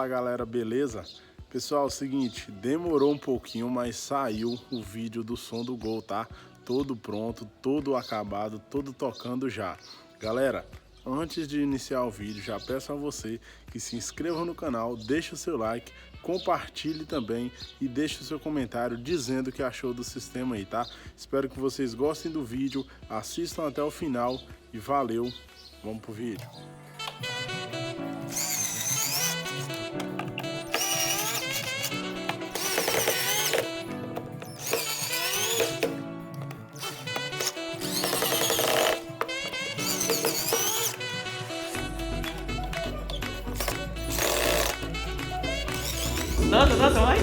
Fala galera, beleza? Pessoal, é o seguinte, demorou um pouquinho, mas saiu o vídeo do som do Gol, tá? Todo pronto, todo acabado, todo tocando já. Galera, antes de iniciar o vídeo, já peço a você que se inscreva no canal, deixe o seu like, compartilhe também e deixe o seu comentário dizendo o que achou do sistema aí, tá? Espero que vocês gostem do vídeo, assistam até o final e valeu, vamos pro vídeo. Dança, vai!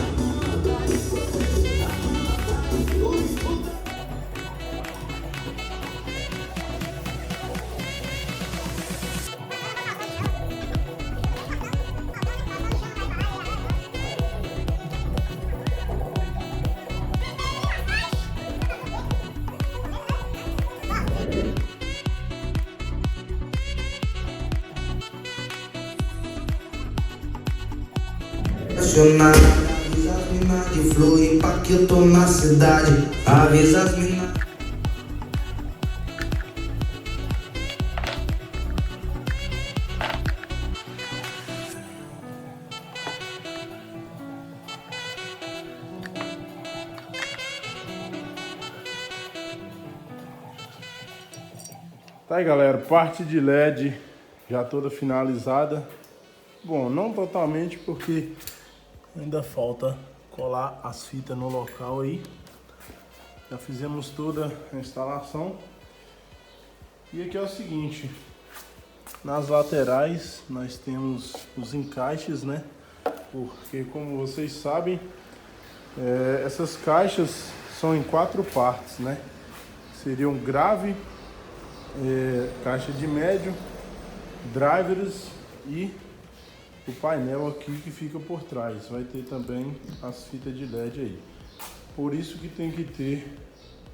Avisa as mina de Floripa que eu tô na cidade. Avisa as mina. Tá aí galera, parte de LED já toda finalizada. Bom, não totalmente porque ainda falta colar as fitas no local aí. Já fizemos toda a instalação. E aqui é o seguinte, nas laterais nós temos os encaixes, né? Porque como vocês sabem, essas caixas são em 4 partes, né? Seriam grave, caixa de médio, drivers e o painel aqui que fica por trás. Vai ter também as fitas de LED aí. Por isso que tem que ter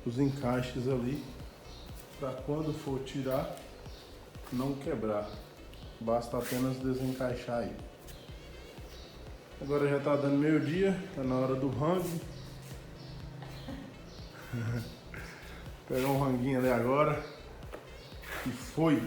os encaixes ali para quando for tirar não quebrar. Basta apenas desencaixar aí. Agora já tá dando meio-dia, tá na hora do rango. Pegar um ranguinho ali agora. E foi!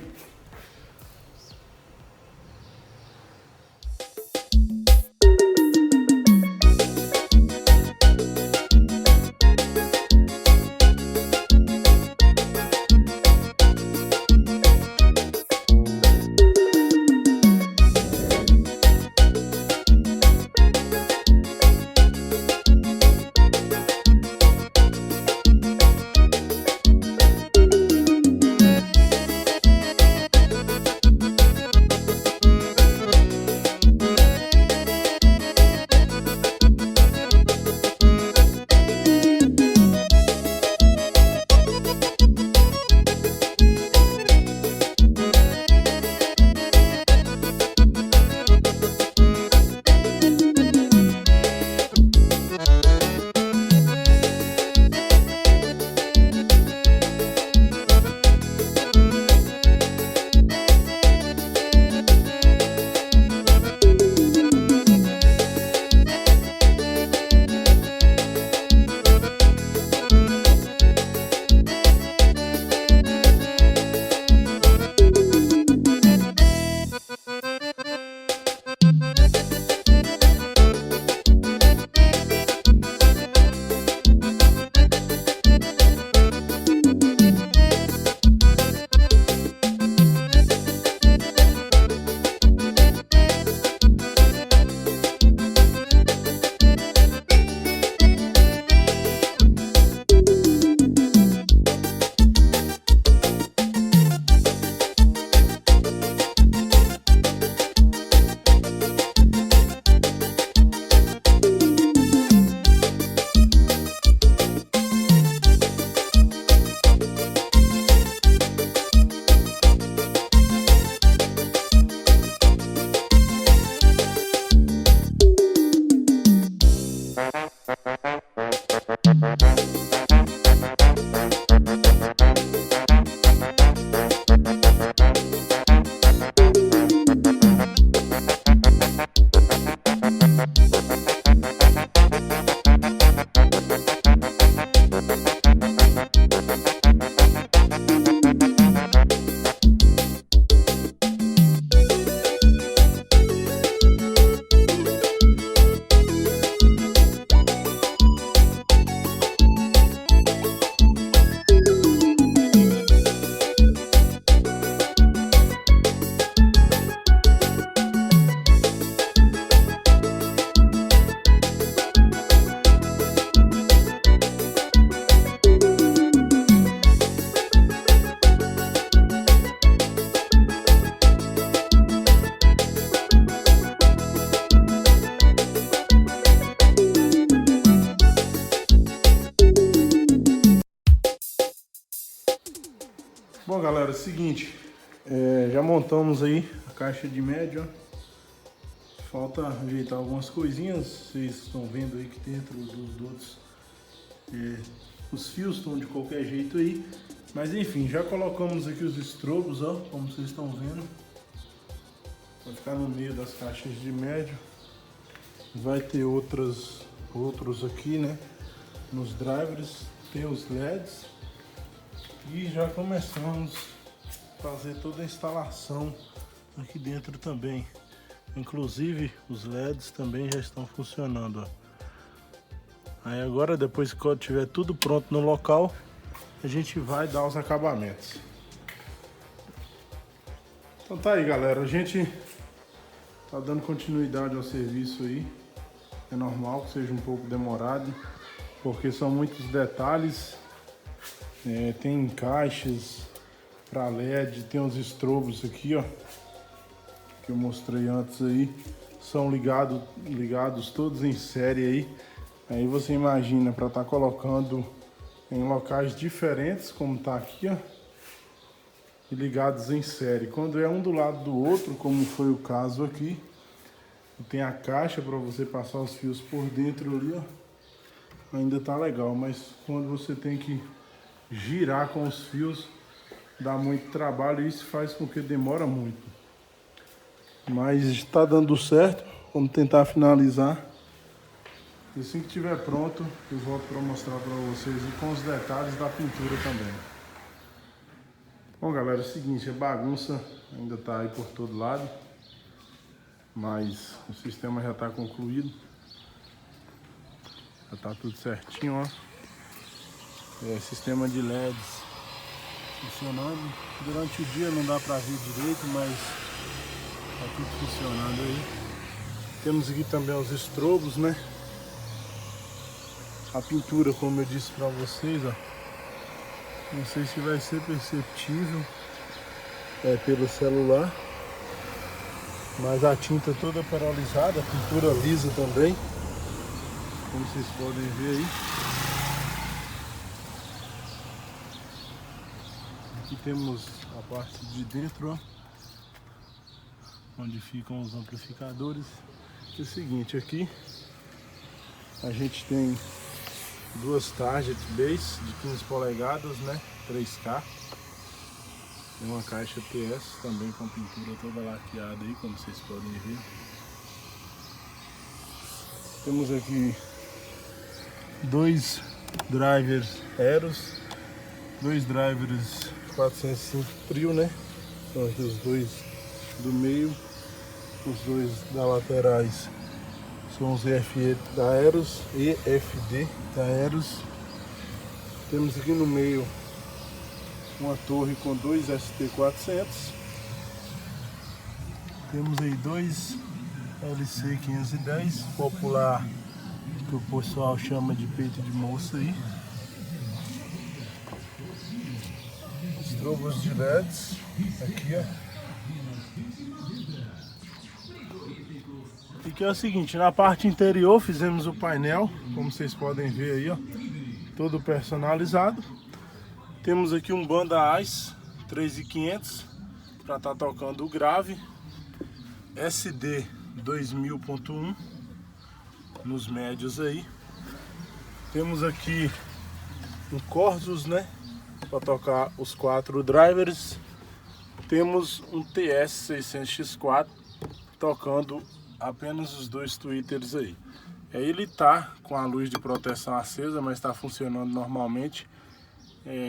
seguinte, já montamos aí a caixa de médio, ó. Falta ajeitar algumas coisinhas, vocês estão vendo aí que dentro dos dutos os fios estão de qualquer jeito aí. Mas enfim, já colocamos aqui os estrobos, ó, como vocês estão vendo. Vai ficar no meio das caixas de médio. Vai ter outros aqui, né, nos drivers, tem os LEDs. E já começamos a fazer toda a instalação aqui dentro também. Inclusive os LEDs também já estão funcionando, ó. Aí agora, depois que tiver tudo pronto no local, a gente vai dar os acabamentos. Então tá aí, galera, a gente tá dando continuidade ao serviço aí. É normal que seja um pouco demorado, porque são muitos detalhes. Tem encaixes para LED, tem uns estrobos aqui, ó, que eu mostrei antes aí, são ligados todos em série aí. Aí você imagina para estar colocando em locais diferentes, como tá aqui, ó, e ligados em série. Quando é um do lado do outro, como foi o caso aqui, tem a caixa para você passar os fios por dentro ali, ó, ainda tá legal. Mas quando você tem que girar com os fios, dá muito trabalho e isso faz com que demora muito. Mas está dando certo, vamos tentar finalizar. E assim que estiver pronto, eu volto para mostrar para vocês e com os detalhes da pintura também. Bom, galera, é o seguinte, a bagunça ainda está aí por todo lado, mas o sistema já está concluído. Já está tudo certinho, ó. Sistema de LEDs funcionando. Durante o dia não dá para ver direito, mas tá tudo funcionando aí. Temos aqui também os estrobos, né? A pintura, como eu disse para vocês, ó. Não sei se vai ser perceptível pelo celular, mas a tinta toda perolizada, a pintura lisa também, como vocês podem ver aí. Aqui temos a parte de dentro, ó, onde ficam os amplificadores. É o seguinte, aqui a gente tem duas target base de 15 polegadas, né, 3K. Tem uma caixa TS também com pintura toda laqueada aí, como vocês podem ver. Temos aqui dois drivers Eros, dois drivers 405 trio, né? São aqui os dois do meio, os dois da laterais são os EFD da Eros, EFD da Eros. Temos aqui no meio uma torre com dois ST400. Temos aí dois LC510, popular, que o pessoal chama de peito de moça aí. Estrobos de LEDs aqui, ó. E que é o seguinte, na parte interior fizemos o painel, como vocês podem ver aí, ó, todo personalizado. Temos aqui um banda Ice 3500 para estar tocando o grave, SD 2000.1 nos médios aí. Temos aqui um Corsus, né, para tocar os 4 drivers. Temos um TS600X4 tocando apenas os 2 tweeters aí. Ele tá com a luz de proteção acesa, mas está funcionando normalmente.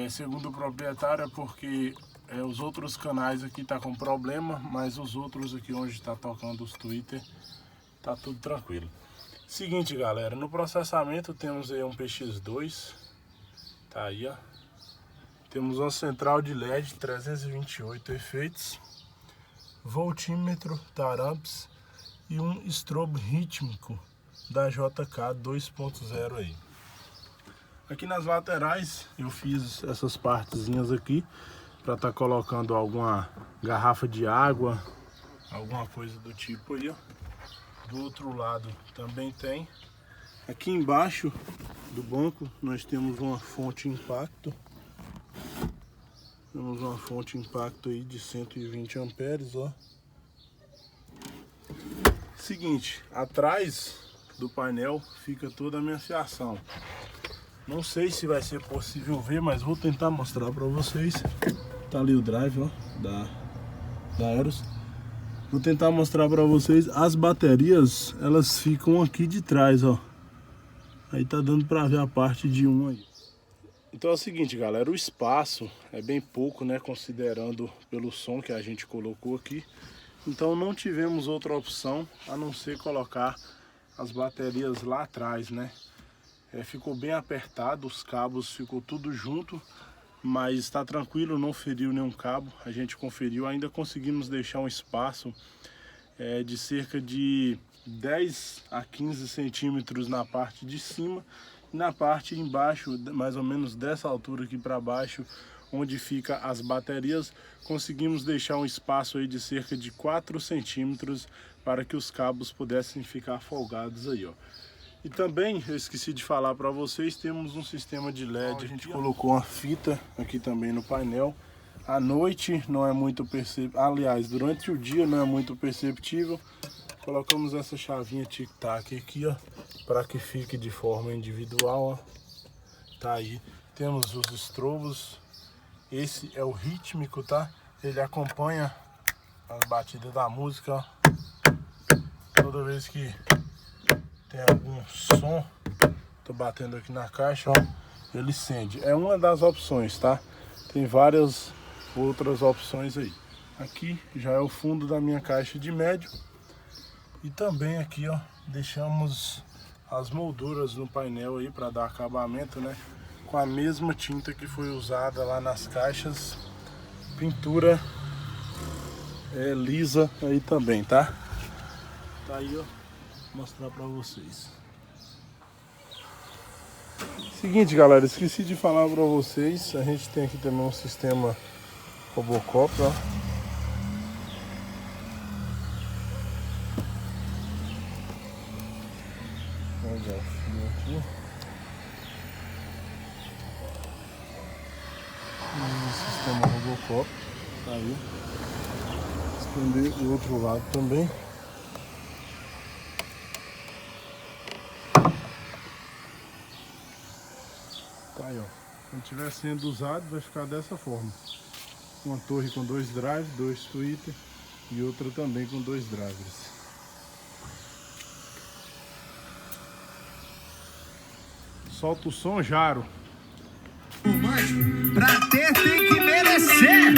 Segundo o proprietário, é porque os outros canais aqui tá com problema, mas os outros aqui onde está tocando os tweeter tá tudo tranquilo. Seguinte, galera, no processamento temos aí um PX2, tá aí, ó. Temos uma central de LED 328 efeitos, voltímetro Taramps e um estrobo rítmico da JK 2.0 aí. Aqui nas laterais eu fiz essas partezinhas aqui para estar colocando alguma garrafa de água, alguma coisa do tipo aí, ó. Do outro lado também tem. Aqui embaixo do banco nós temos uma fonte impacto. Temos uma fonte impacto aí de 120 amperes, ó. Seguinte, atrás do painel fica toda a minha fiação. Não sei se vai ser possível ver, mas vou tentar mostrar para vocês. Tá ali o drive, ó, da Aeros. Vou tentar mostrar para vocês. As baterias, elas ficam aqui de trás, ó. Aí tá dando para ver a parte de um aí. Então é o seguinte, galera, o espaço é bem pouco, né, considerando pelo som que a gente colocou aqui. Então não tivemos outra opção a não ser colocar as baterias lá atrás, né. Ficou bem apertado, os cabos ficou tudo junto, mas está tranquilo, não feriu nenhum cabo. A gente conferiu, ainda conseguimos deixar um espaço de cerca de 10 a 15 centímetros na parte de cima. Na parte embaixo, mais ou menos dessa altura aqui para baixo, onde fica as baterias, conseguimos deixar um espaço aí de cerca de 4 centímetros para que os cabos pudessem ficar folgados aí, ó. E também, eu esqueci de falar para vocês, temos um sistema de LED. A gente colocou uma fita aqui também no painel. À noite não é muito perceptível, aliás, durante o dia não é muito perceptível. Colocamos essa chavinha tic-tac aqui, ó, para que fique de forma individual, ó. Tá aí. Temos os estrobos. Esse é o rítmico, tá? Ele acompanha as batidas da música, ó. Toda vez que tem algum som, tô batendo aqui na caixa, ó, ele acende. É uma das opções, tá? Tem várias outras opções aí. Aqui já é o fundo da minha caixa de médio. E também aqui, ó, deixamos as molduras no painel aí para dar acabamento, né? Com a mesma tinta que foi usada lá nas caixas. Pintura lisa aí também, tá? Tá aí, ó, vou mostrar para vocês. Seguinte, galera, esqueci de falar para vocês, a gente tem aqui também um sistema Robocop, ó. Aqui. O sistema Robocop, tá aí. Estender o outro lado também. Tá aí, ó. Quando estiver sendo usado, vai ficar dessa forma. Uma torre com 2 drives, 2 tweeters e outra também com 2 drivers. Solta o som, Jaro. Pra ter tem que merecer.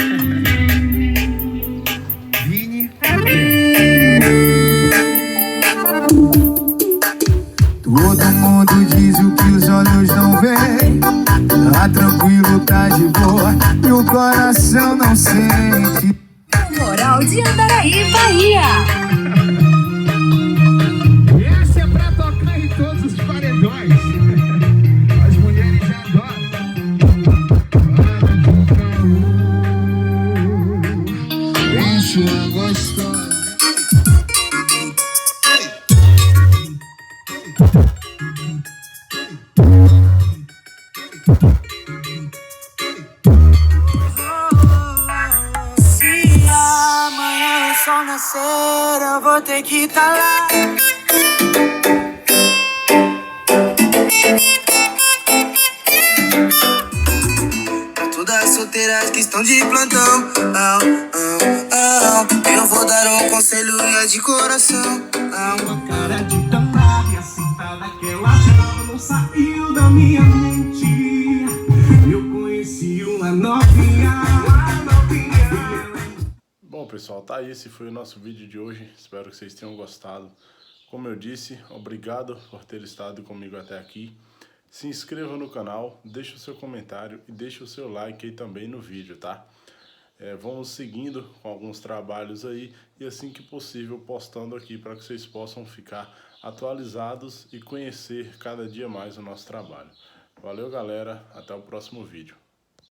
Vini. Todo mundo diz o que os olhos não veem. Tá tranquilo, tá de boa, e o coração não sente. Moral de Andaraí, Bahia. Essa é pra tocar em todos os paredões. As mulheres já adoram. Enche uma gostosa. Se amanhã o sol nascer, eu vou ter que tá lá. Pra todas as solteiras que estão de plantão, eu vou dar um conselho e é de coração. Uma cara de danada e a cinta daquela jovem não saiu da minha mente. Eu conheci uma novinha. Bom, pessoal, tá aí. Esse foi o nosso vídeo de hoje. Espero que vocês tenham gostado. Como eu disse, obrigado por ter estado comigo até aqui. Se inscreva no canal, deixe o seu comentário e deixe o seu like aí também no vídeo, tá? Vamos seguindo com alguns trabalhos aí e assim que possível postando aqui para que vocês possam ficar atualizados e conhecer cada dia mais o nosso trabalho. Valeu, galera, até o próximo vídeo.